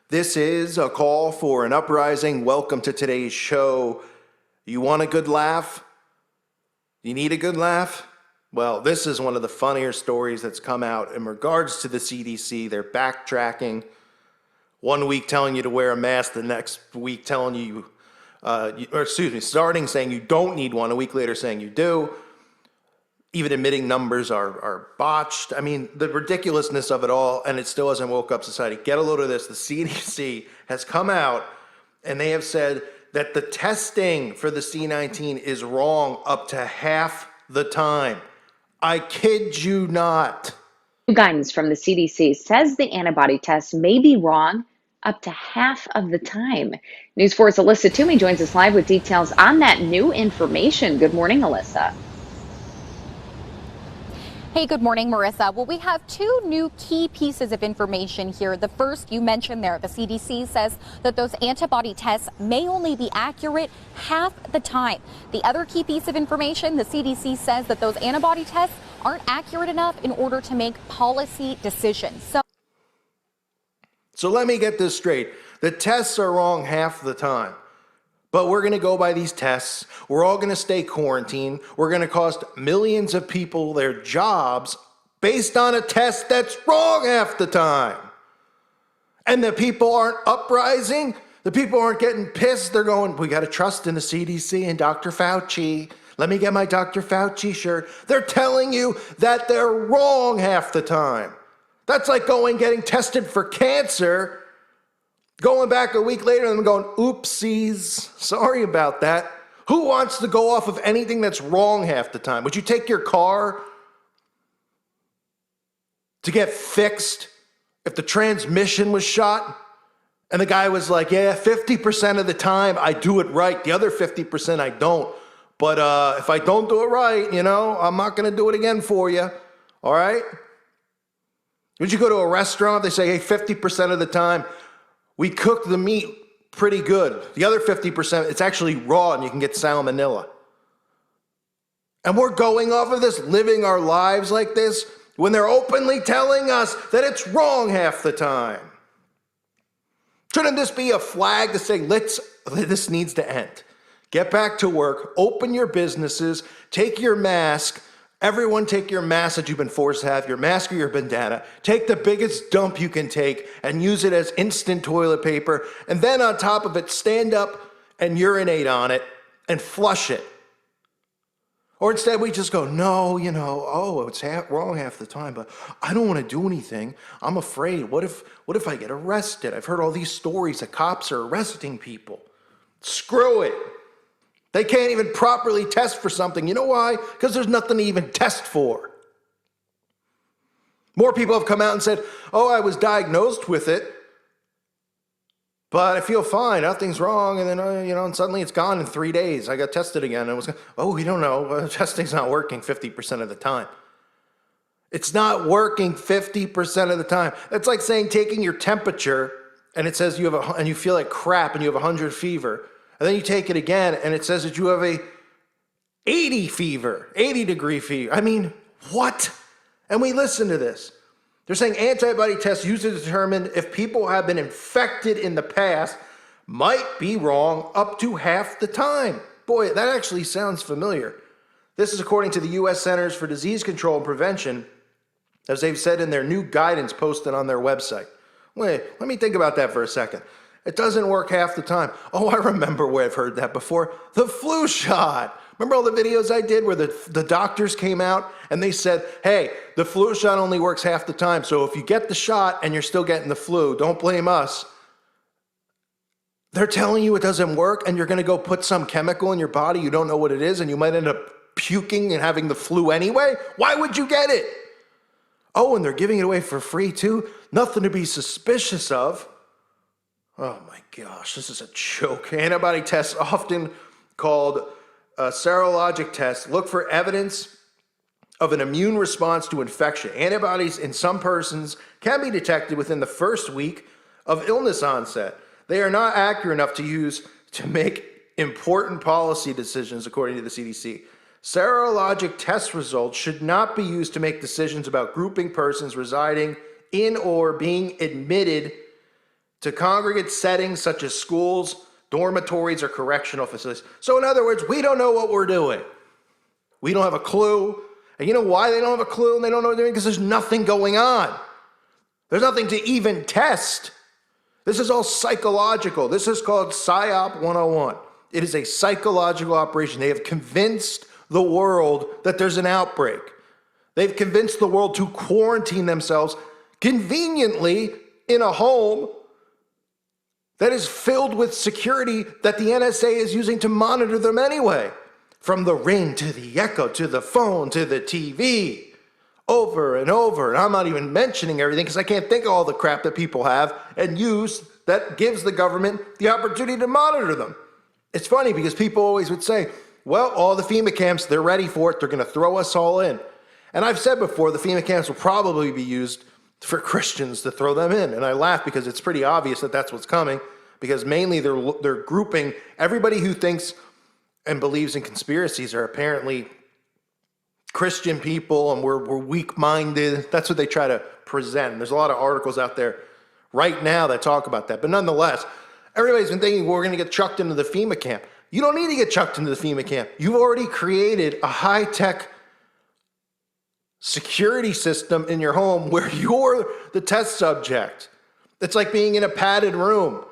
This is a call for an uprising. Welcome to today's show. You want a good laugh? You need a good laugh? Well, this is one of the funnier stories that's come out in regards to the CDC. They're backtracking. 1 week telling you to wear a mask, the next week telling you, starting saying you don't need one, a week later saying you do. Even admitting numbers are botched. I mean, the ridiculousness of it all, and it still hasn't woke up society. Get a load of this. The CDC has come out, and they have said that the testing for the C19 is wrong up to half the time. I kid you not. Guidance from the CDC says the antibody test may be wrong up to half of the time. News 4's Alyssa Toomey joins us live with details on that new information. Good morning, Alyssa. Hey, good morning, Marissa. Well, we have two new key pieces of information here. The first you mentioned there, the CDC says that those antibody tests may only be accurate half the time. The other key piece of information, the CDC says that those antibody tests aren't accurate enough in order to make policy decisions. So let me get this straight. The tests are wrong half the time. But we're going to go by these tests. We're all going to stay quarantined. We're going to cost millions of people their jobs based on a test that's wrong half the time. And the people aren't uprising. The people aren't getting pissed. They're going, we got to trust in the CDC and Dr. Fauci. Let me get my Dr. Fauci shirt. They're telling you that they're wrong half the time. That's like getting tested for cancer, going back a week later and going, oopsies, sorry about that. Who wants to go off of anything that's wrong half the time? Would you take your car to get fixed if the transmission was shot? And the guy was like, yeah, 50% of the time I do it right. The other 50% I don't. But if I don't do it right, I'm not going to do it again for you. All right? Would you go to a restaurant? They say, hey, 50% of the time, we cook the meat pretty good. The other 50%, it's actually raw and you can get salmonella. And we're going off of this, living our lives like this, when they're openly telling us that it's wrong half the time. Shouldn't this be a flag to say, this needs to end? Get back to work, open your businesses, take your mask. Everyone take your mask that you've been forced to have, your mask or your bandana. Take the biggest dump you can take and use it as instant toilet paper. And then on top of it, stand up and urinate on it and flush it. Or instead we just go, no, it's wrong half the time, but I don't want to do anything. I'm afraid. What if I get arrested? I've heard all these stories that cops are arresting people. Screw it. They can't even properly test for something. You know why? Because there's nothing to even test for. More people have come out and said, oh, I was diagnosed with it, but I feel fine. Nothing's wrong. And then, and suddenly it's gone in 3 days. I got tested again. And we don't know. Testing's not working 50% of the time. It's not working 50% of the time. That's like saying taking your temperature and it says and you feel like crap and you have 100 fever. And then you take it again, and it says that you have a 80 degree fever. I mean, what? And we listen to this. They're saying antibody tests used to determine if people have been infected in the past might be wrong up to half the time. Boy, that actually sounds familiar. This is according to the U.S. Centers for Disease Control and Prevention, as they've said in their new guidance posted on their website. Wait, let me think about that for a second. It doesn't work half the time. Oh, I remember where I've heard that before. The flu shot. Remember all the videos I did where the doctors came out and they said, hey, the flu shot only works half the time. So if you get the shot and you're still getting the flu, don't blame us. They're telling you it doesn't work and you're going to go put some chemical in your body. You don't know what it is and you might end up puking and having the flu anyway. Why would you get it? Oh, and they're giving it away for free too. Nothing to be suspicious of. Oh my gosh, this is a joke. Antibody tests, often called serologic tests, look for evidence of an immune response to infection. Antibodies in some persons can be detected within the first week of illness onset. They are not accurate enough to use to make important policy decisions, according to the CDC. Serologic test results should not be used to make decisions about grouping persons residing in or being admitted to congregate settings such as schools, dormitories, or correctional facilities. So in other words, we don't know what we're doing. We don't have a clue. And you know why they don't have a clue and they don't know what they're doing? Because there's nothing going on. There's nothing to even test. This is all psychological. This is called PSYOP 101. It is a psychological operation. They have convinced the world that there's an outbreak. They've convinced the world to quarantine themselves conveniently in a home that is filled with security that the NSA is using to monitor them anyway. From the Ring to the Echo to the phone to the TV, over and over. And I'm not even mentioning everything because I can't think of all the crap that people have and use that gives the government the opportunity to monitor them. It's funny because people always would say, well, all the FEMA camps, they're ready for it. They're going to throw us all in. And I've said before, the FEMA camps will probably be used for Christians to throw them in. And I laugh because it's pretty obvious that that's what's coming, because mainly they're grouping everybody who thinks and believes in conspiracies are apparently Christian people and we're weak-minded. That's what they try to present. There's a lot of articles out there right now that talk about that. But nonetheless, everybody's been thinking we're going to get chucked into the FEMA camp. You don't need to get chucked into the FEMA camp. You've already created a high-tech security system in your home where you're the test subject. It's like being in a padded room.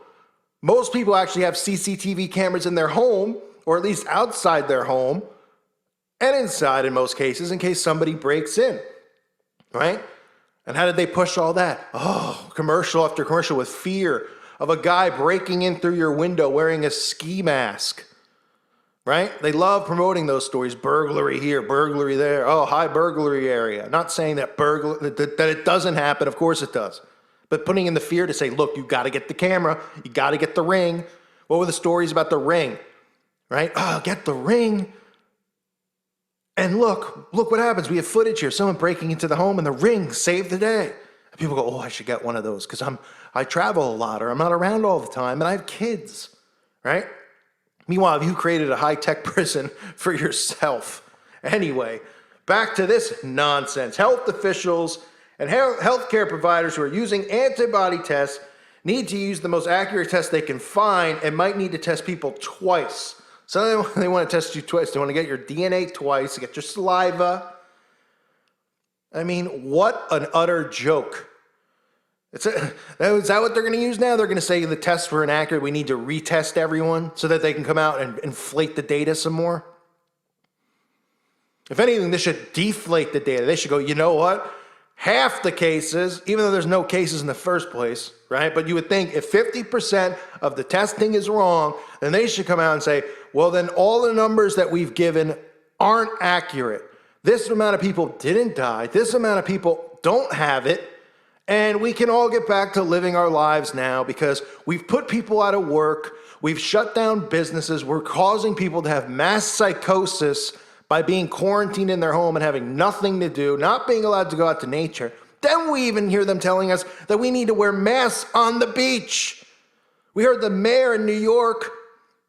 Most people actually have CCTV cameras in their home, or at least outside their home, and inside in most cases, in case somebody breaks in, right? And how did they push all that? Oh, commercial after commercial with fear of a guy breaking in through your window wearing a ski mask, right? They love promoting those stories. Burglary here, burglary there. Oh, high burglary area. Not saying that that it doesn't happen. Of course it does. But putting in the fear to say, look, you got to get the camera. You got to get the Ring. What were the stories about the Ring? Right? Oh, get the Ring. And look what happens. We have footage here. Someone breaking into the home and the Ring saved the day. And people go, oh, I should get one of those because I travel a lot or I'm not around all the time and I have kids, right? Meanwhile, you created a high-tech prison for yourself. Anyway, back to this nonsense. Health officials and healthcare providers who are using antibody tests need to use the most accurate test they can find and might need to test people twice. So they want to test you twice. They want to get your DNA twice, get your saliva. I mean, what an utter joke. Is that what they're going to use now? They're going to say the tests were inaccurate. We need to retest everyone so that they can come out and inflate the data some more. If anything, they should deflate the data. They should go, you know what? Half the cases, even though there's no cases in the first place, right? But you would think if 50% of the testing is wrong, then they should come out and say, well, then all the numbers that we've given aren't accurate. This amount of people didn't die. This amount of people don't have it. And we can all get back to living our lives now because we've put people out of work. We've shut down businesses. We're causing people to have mass psychosis by being quarantined in their home and having nothing to do, not being allowed to go out to nature. Then we even hear them telling us that we need to wear masks on the beach. We heard the mayor in New York,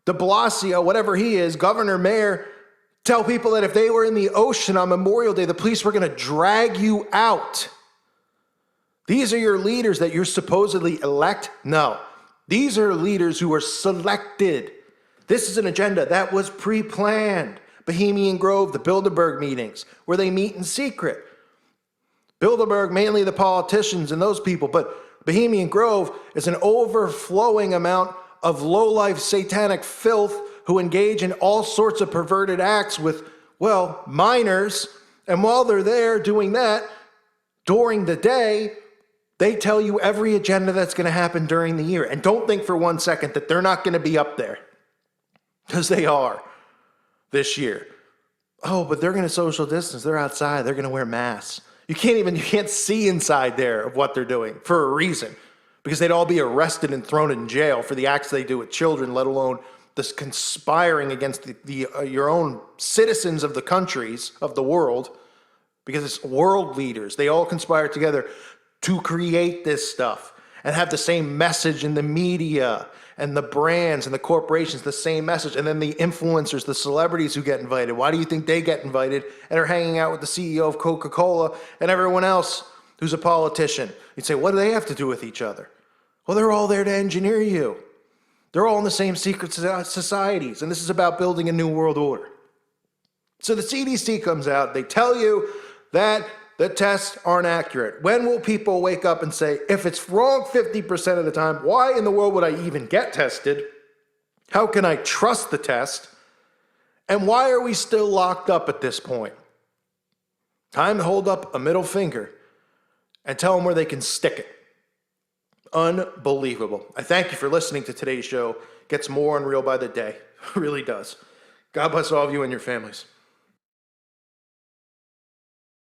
de Blasio, whatever he is, governor, mayor, tell people that if they were in the ocean on Memorial Day, the police were going to drag you out. These are your leaders that you're supposedly elect? No. These are leaders who are selected. This is an agenda that was pre-planned. Bohemian Grove, the Bilderberg meetings, where they meet in secret. Bilderberg, mainly the politicians and those people, but Bohemian Grove is an overflowing amount of low-life satanic filth who engage in all sorts of perverted acts with, well, minors. And while they're there doing that, during the day, they tell you every agenda that's going to happen during the year. And don't think for 1 second that they're not going to be up there, because they are this year. Oh, but they're going to social distance. They're outside. They're going to wear masks. You can't see inside there of what they're doing for a reason, because they'd all be arrested and thrown in jail for the acts they do with children, let alone this conspiring against your own citizens of the countries of the world, because it's world leaders. They all conspire together to create this stuff and have the same message in the media and the brands and the corporations, the same message. And then the influencers, the celebrities who get invited. Why do you think they get invited and are hanging out with the CEO of Coca-Cola and everyone else who's a politician? You'd say, what do they have to do with each other? Well, they're all there to engineer you. They're all in the same secret societies, and this is about building a new world order. So the CDC comes out, they tell you that the tests aren't accurate. When will people wake up and say, if it's wrong 50% of the time, why in the world would I even get tested? How can I trust the test? And why are we still locked up at this point? Time to hold up a middle finger and tell them where they can stick it. Unbelievable. I thank you for listening to today's show. It gets more unreal by the day. It really does. God bless all of you and your families.